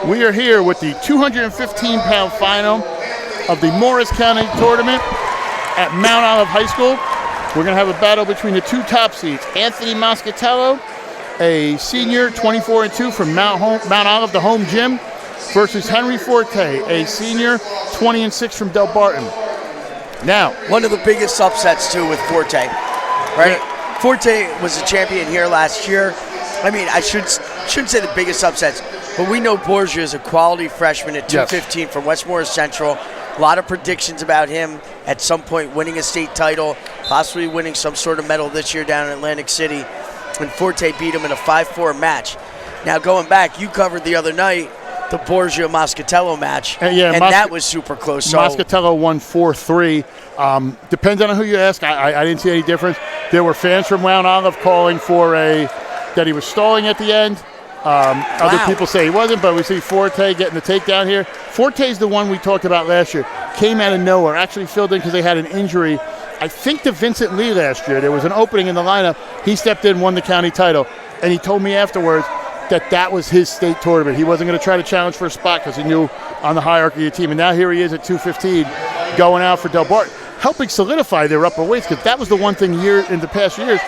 We are here with the 215-pound final of the Morris County Tournament at Mount Olive High School. We're going to have a battle between the two top seeds, Anthony Moscatello, a senior, 24-2 from Mount Olive, the home gym, versus Henry Forte, a senior, 20-6 from Delbarton. Now, one of the biggest upsets too with Forte, right? Yeah. Forte was a champion here last year. I mean, I shouldn't say the biggest upsets, but we know Borgia is a quality freshman at 215 from West Morris Central. A lot of predictions about him at some point winning a state title, possibly winning some sort of medal this year down in Atlantic City. And Forte beat him in a 5-4 match. Now going back, you covered the other night the Borgia-Moscatello match, and that was super close. So Moscatello won 4-3. Depends on who you ask. I didn't see any difference. There were fans from Mount Olive calling for that he was stalling at the end. Other people say he wasn't, but we see Forte getting the takedown here. Forte's the one we talked about last year. Came out of nowhere, actually filled in because they had an injury. I think to Vincent Lee last year. There was an opening in the lineup. He stepped in, won the county title, and he told me afterwards that was his state tournament. He wasn't going to try to challenge for a spot because he knew on the hierarchy of the team. And now here he is at 215 going out for Delbarton, helping solidify their upper weights, because that was the one thing in the past years.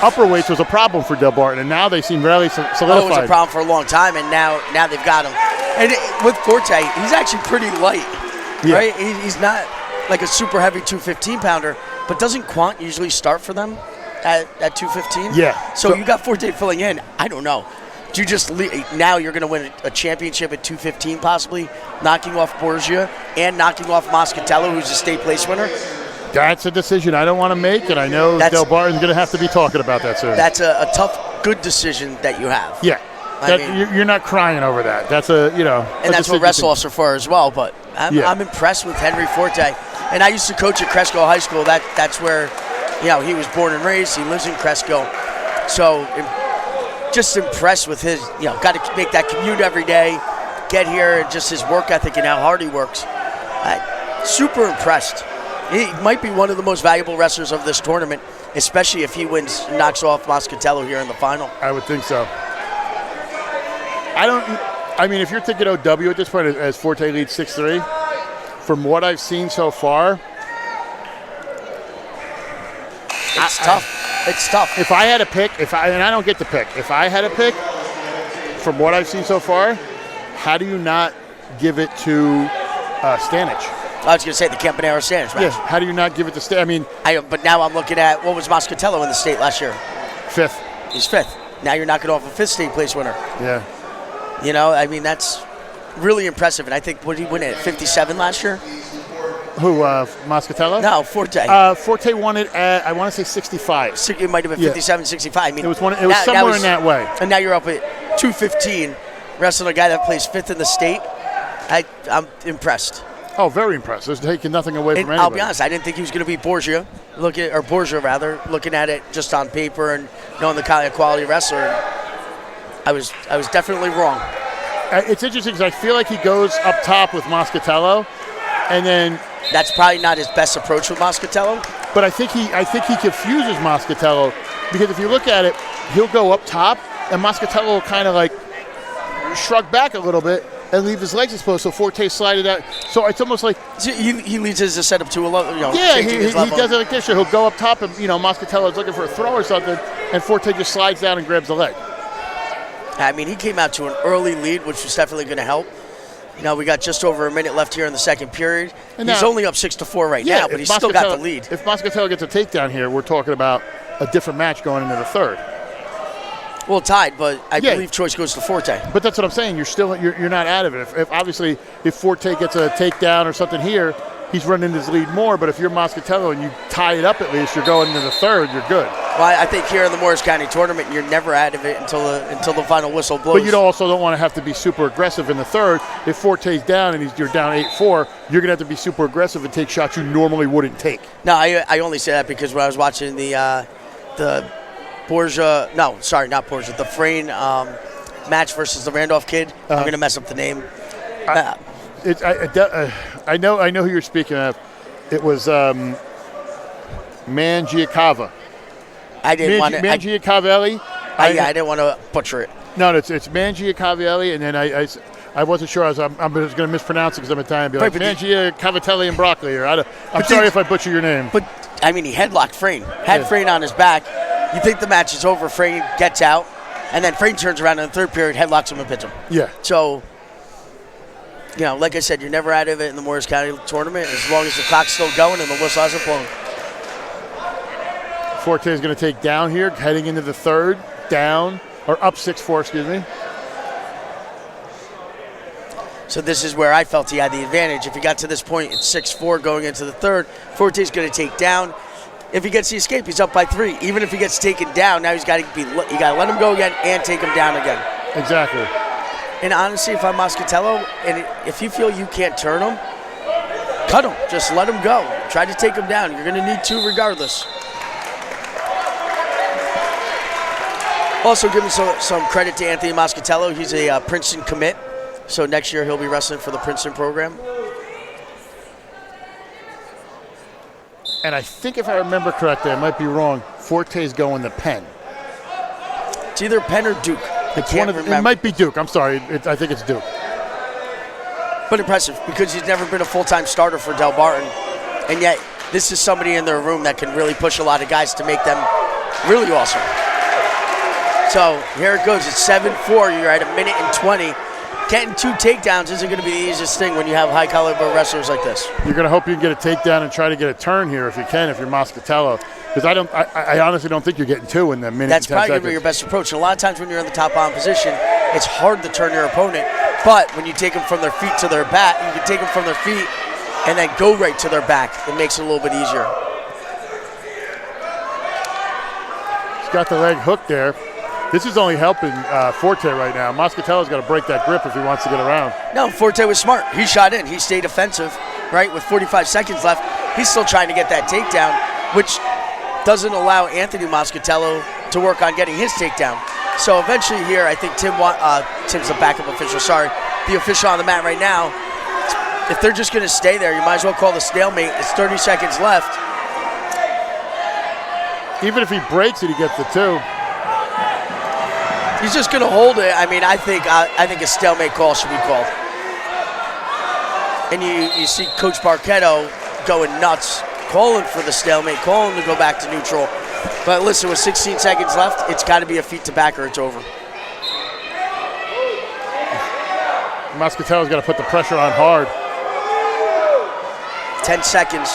Upper weights was a problem for Delbarton, and now they seem really solidified. It was a problem for a long time, and now they've got him. And with Forte, he's actually pretty light, right? He's not like a super heavy 215-pounder, but doesn't Quant usually start for them at 215? Yeah. So you got Forte filling in. I don't know. Do you just now you're going to win a championship at 215 possibly, knocking off Borgia and knocking off Moscatello, who's a state place winner? That's a decision I don't want to make, and I know Delbarton's going to have to be talking about that soon. That's a tough, good decision that you have. Yeah. You're not crying over that. That's and that's what wrestle-offs are for as well, but I'm impressed with Henry Forte. And I used to coach at Cresco High School. That's where, he was born and raised. He lives in Cresco. So just impressed with his, got to make that commute every day, get here, and just his work ethic and how hard he works. Super impressed. He might be one of the most valuable wrestlers of this tournament, especially if he knocks off Moscatello here in the final. I would think so. If you're thinking OW at this point, as Forte leads 6-3, from what I've seen so far, it's tough. It's tough. If I had to pick, and I don't get to pick, if I had to pick, from what I've seen so far, how do you not give it to Stanich? I was going to say the Campanaro-Stanich match. Yes. How do you not give it to Stanich? But now I'm looking at, what was Moscatello in the state last year? 5th. He's 5th. Now you're knocking off a 5th state place winner. Yeah. That's really impressive. And I think, what did he win at, 57 last year? Who, Moscatello? No, Forte. Forte won it at, I want to say 65. It might have been 57, 65. It was somewhere in that way. And now you're up at 215, wrestling a guy that plays 5th in the state. I'm impressed. Oh, very impressed. It's taking nothing away from anybody. I'll be honest, I didn't think he was going to beat Borgia. Looking at it just on paper and knowing the kind of quality wrestler. I was definitely wrong. It's interesting because I feel like he goes up top with Moscatello, and then that's probably not his best approach with Moscatello. But I think he confuses Moscatello, because if you look at it, he'll go up top, and Moscatello will kind of like shrug back a little bit and leave his legs exposed, so Forte slided out. So it's almost like he leads his setup to a level. Yeah, he does it like this. He'll go up top, and Moscatello's looking for a throw or something, and Forte just slides down and grabs the leg. He came out to an early lead, which was definitely going to help. We got just over a minute left here in the second period. And he's only up 6-4 right now, but he's still got the lead. If Moscatello gets a takedown here, we're talking about a different match going into the third. Well, tied, but I believe choice goes to Forte. But that's what I'm saying. You're not out of it. If Forte gets a takedown or something here, he's running his lead more. But if you're Moscatello and you tie it up at least, you're going into the third, you're good. Well, I think here in the Morris County Tournament, you're never out of it until the final whistle blows. But you also don't want to have to be super aggressive in the third. If Forte's down and you're down 8-4, you're going to have to be super aggressive and take shots you normally wouldn't take. No, I only say that because when I was watching the Borgia, no, sorry, not Borgia, the Frayne match versus the Randolph kid. I'm going to mess up the name. I know who you're speaking of. It was Mangiacava. I didn't want to. Mangiacavelli. I didn't want to butcher it. No, it's Mangiacavelli, and then I wasn't sure. I'm just going to mispronounce it because I'm Italian. Be like, Right, Mangia, Cavatelli, and Broccoli. Or I'm sorry if I butcher your name. But, I mean, he headlocked Frayne. Had Frayne on his back. You think the match is over, Frayne gets out, and then Frayne turns around in the third period, headlocks him and pins him. Yeah. So, you know, like I said, you're never out of it in the Morris County tournament as long as the clock's still going and the whistle hasn't blown. Forte is going to take down here, heading into the third, down, or up 6-4, excuse me. So this is where I felt he had the advantage. If he got to this point, it's 6-4 going into the third. Forte's going to take down. If he gets the escape, he's up by 3. Even if he gets taken down, now you got to let him go again and take him down again. Exactly. And honestly, if I'm Moscatello, and if you feel you can't turn him, cut him. Just let him go. Try to take him down. You're going to need to regardless. Also giving some credit to Anthony Moscatello. He's a Princeton commit. So next year he'll be wrestling for the Princeton program. And I think if I remember correctly, I might be wrong, Forte's going to Penn. It's either Penn or Duke. It might be Duke. I'm sorry. I think it's Duke. But impressive because he's never been a full-time starter for Delbarton. And yet this is somebody in their room that can really push a lot of guys to make them really awesome. So here it goes. It's 7-4. You're at 1:20. Getting 2 takedowns isn't going to be the easiest thing when you have high-caliber wrestlers like this. You're going to hope you can get a takedown and try to get a turn here if you can, if you're Moscatello. Because I honestly don't think you're getting 2 in the minute. That's and 10 probably going to seconds. be your best approach. And a lot of times when you're in the top on position, it's hard to turn your opponent. But when you take them from their feet to their back, you can take them from their feet and then go right to their back. It makes it a little bit easier. He's got the leg hook there. This is only helping Forte right now. Moscatello's got to break that grip if he wants to get around. No, Forte was smart. He shot in. He stayed offensive, right? With 45 seconds left, he's still trying to get that takedown, which doesn't allow Anthony Moscatello to work on getting his takedown. So eventually here, I think Tim's the backup official, sorry. The official on the mat right now, if they're just going to stay there, you might as well call the stalemate. It's 30 seconds left. Even if he breaks it, he gets the 2. He's just going to hold it. I mean, I think a stalemate call should be called. And you see Coach Barchetto going nuts, calling for the stalemate, calling to go back to neutral. But listen, with 16 seconds left, it's got to be a feet to back or it's over. Moscatello's got to put the pressure on hard. 10 seconds.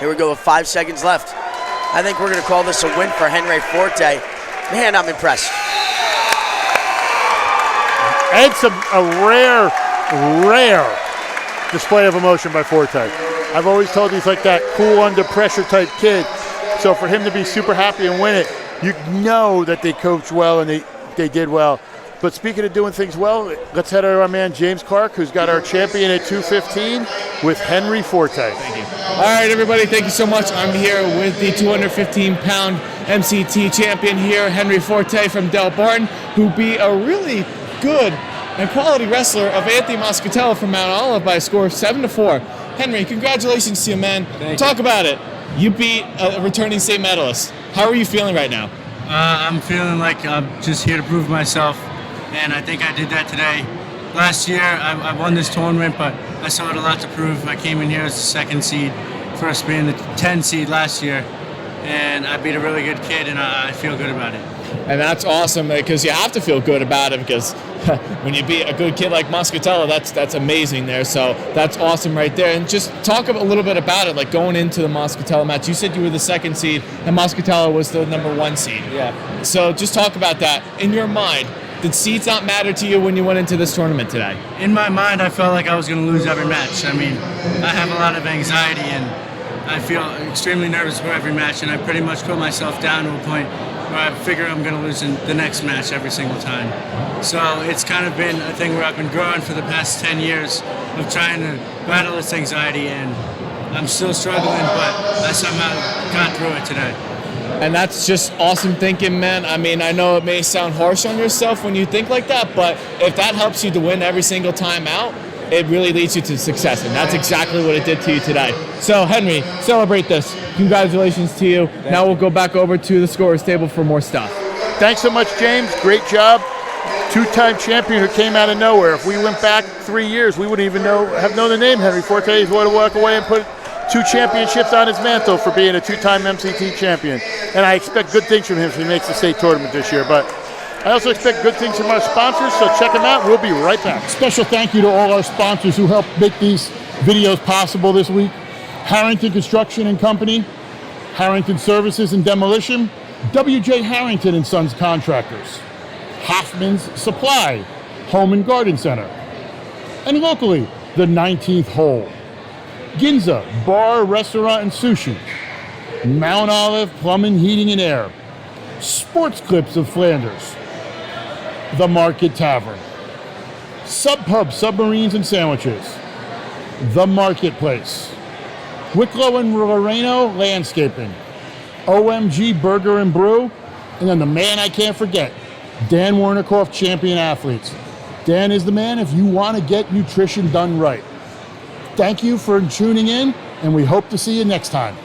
Here we go with 5 seconds left. I think we're going to call this a win for Henry Forte. Man, I'm impressed. And a rare display of emotion by Forte. I've always told you he's like that cool under pressure type kid. So for him to be super happy and win it, you know that they coached well and they did well. But speaking of doing things well, let's head over to our man James Clarke, who's got our champion at 215 with Henry Forte. Thank you. All right, everybody, thank you so much. I'm here with the 215-pound MCT champion here, Henry Forte from Delbarton, who beat a really good and quality wrestler of Anthony Moscatello from Mount Olive by a score of 7-4. Henry, congratulations to you, man. Talk about it. You beat a returning state medalist. How are you feeling right now? I'm feeling like I'm just here to prove myself, and I think I did that today. Last year, I won this tournament, but I still had a lot to prove. I came in here as the 2nd seed, first being the 10 seed last year, and I beat a really good kid, and I feel good about it. And that's awesome because you have to feel good about it because when you beat a good kid like Moscatello, that's amazing there. So that's awesome right there. And just talk a little bit about it, like going into the Moscatello match. You said you were the 2nd seed and Moscatello was the number 1 seed. Yeah. So just talk about that. In your mind, did seeds not matter to you when you went into this tournament today? In my mind, I felt like I was going to lose every match. I mean, I have a lot of anxiety, and I feel extremely nervous for every match, and I pretty much put myself down to a point where I figure I'm going to lose in the next match every single time. So it's kind of been a thing where I've been growing for the past 10 years of trying to battle this anxiety, and I'm still struggling, but I somehow got through it today. And that's just awesome thinking, man. I mean, I know it may sound harsh on yourself when you think like that, but if that helps you to win every single time out, it really leads you to success, and that's exactly what it did to you today. So, Henry, celebrate this. Congratulations to you. Now we'll go back over to the scorer's table for more stuff. Thanks so much, James. Great job. two-time champion who came out of nowhere. If we went back 3 years, we wouldn't even have known the name Henry Forte. He's going to walk away and put 2 championships on his mantle for being a 2-time MCT champion. And I expect good things from him if he makes the state tournament this year. But I also expect good things from our sponsors, so check them out. We'll be right back. Special thank you to all our sponsors who helped make these videos possible this week. Harrington Construction and Company, Harrington Services and Demolition, W.J. Harrington and Sons Contractors, Hoffman's Supply, Home and Garden Center, and locally, the 19th Hole, Ginza Bar, Restaurant, and Sushi, Mount Olive Plumbing, Heating, and Air, Sports Clips of Flanders, The Market Tavern, Sub Pub Submarines and Sandwiches, The Marketplace, Wicklow and Loreno Landscaping, OMG Burger and Brew, and then the man I can't forget, Dan Warnikoff, Champion Athletes. Dan is the man if you want to get nutrition done right. Thank you for tuning in, and we hope to see you next time.